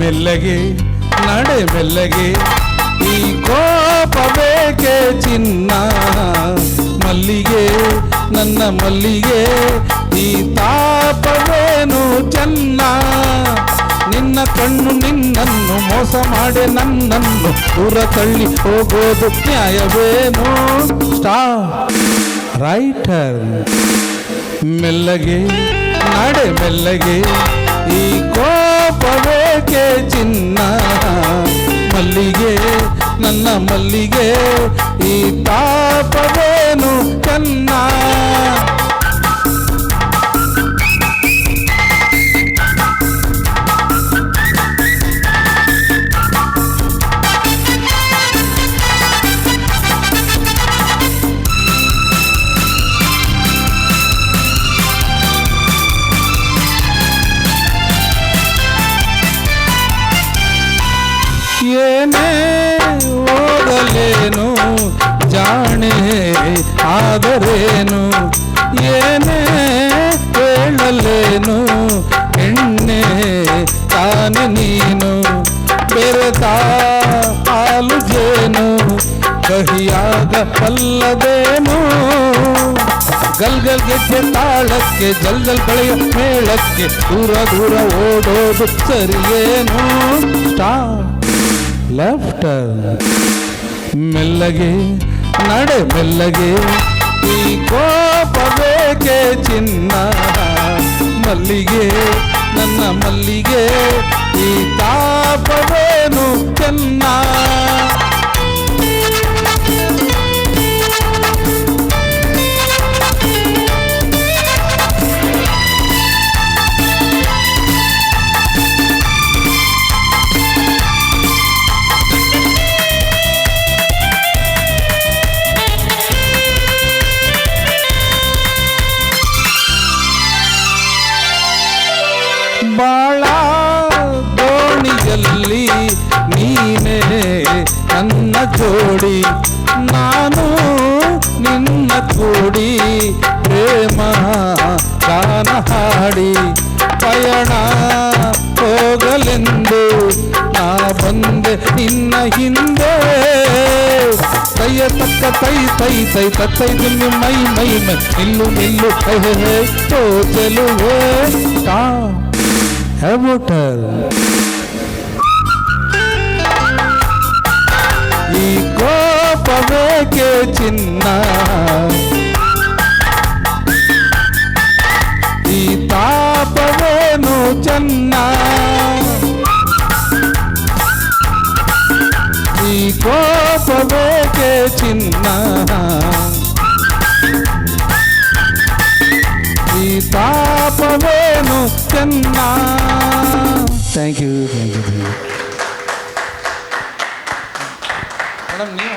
ಮೆಲ್ಲಗೆ ನಡೆ ಮೆಲ್ಲಗೆ ಈ ಕೋಪಬೇಕೆ ಚಿನ್ನ ಮಲ್ಲಿಗೆ ನನ್ನ ಮಲ್ಲಿಗೆ ಈ ತಾಪವೇನು ಚೆನ್ನ ನಿನ್ನ ಕಣ್ಣು ನಿನ್ನನ್ನು ಮೋಸ ಮಾಡಿ ನನ್ನನ್ನು ದೂರ ತಳ್ಳಿ ಹೋಗೋದು ನ್ಯಾಯವೇನು ಸ್ಟಾಪ್ ರೈಟರ್ ಮೆಲ್ಲಗೆ ನಡೆ ಮೆಲ್ಲಗೆ ಈ ಕೋಪವೇಕೆ ಚಿನ್ನ ಮಲ್ಲಿಗೆ ನನ್ನ ಮಲ್ಲಿಗೆ ಈ ತಾಪವೇನು ಚೆನ್ನ ಏನೇ ಓದಲೇನು ಜಾಣೆ ಆದರೇನು ಏನೇ ಹೇಳಲೇನು ಎಣ್ಣೆ ತಾನೆ ನೀನು ಬೆರೆತ ಹಾಲು ಜೇನು ಕಹಿಯಾಗ ಬಲ್ಲದೇನು ಗಲ್ಗಲ್ ಗೆಜ್ಜೆ ತಾಳಕ್ಕೆ ಜಲ್ಗಲ್ ಕಳೆಯ ಮೇಳಕ್ಕೆ ದೂರ ದೂರ ಓಡೋದು ಸರಿಯೇನು ಸ್ಟಾಪ್ ಲೆಫ್ಟರ್ ಮೆಲ್ಲಗೆ ನಡೆ ಮೆಲ್ಲಗೆ ಈ ಕೋಪಬೇಕೆ ಚಿನ್ನ ಮಲ್ಲಿಗೆ ನನ್ನ ಮಲ್ಲಿಗೆ ಈ ತಾಪವೇನು ಚೆನ್ನ ಬಾಳ ದೋಣಿಯಲ್ಲಿ ನೀನೇ ನನ್ನ ಜೋಡಿ ನಾನು ನಿನ್ನ ಕೂಡಿ ಪ್ರೇಮ ಗಾನ ಹಾಡಿ ಪಯಣ ಹೋಗಲೆಂದು ನಾ ಬಂದೆ ನಿನ್ನ ಹಿಂದೆ ಕೈಯ ತಕ್ಕ ತೈ ತೈ ತೈ ತೈ ನಿಲ್ಲು ಮೈ ಮೈ ಮೈ ನಿಲ್ಲು ನಿಲ್ಲು ಹೋ ಚೆಲುವೆ ಹೆಬೋಟರ್ ಈ ಕೋಪಬೇಕೆ ಚಿನ್ನ ಈ ತಾಪವೇನು ಚೆನ್ನ ಈ ಕೋಪಬೇಕೆ ಚಿನ್ನ ಈ ತಾಪವೇನು ಚೆನ್ನ ಥ್ಯಾಂಕ್ ಯು ಮೇಡಮ್.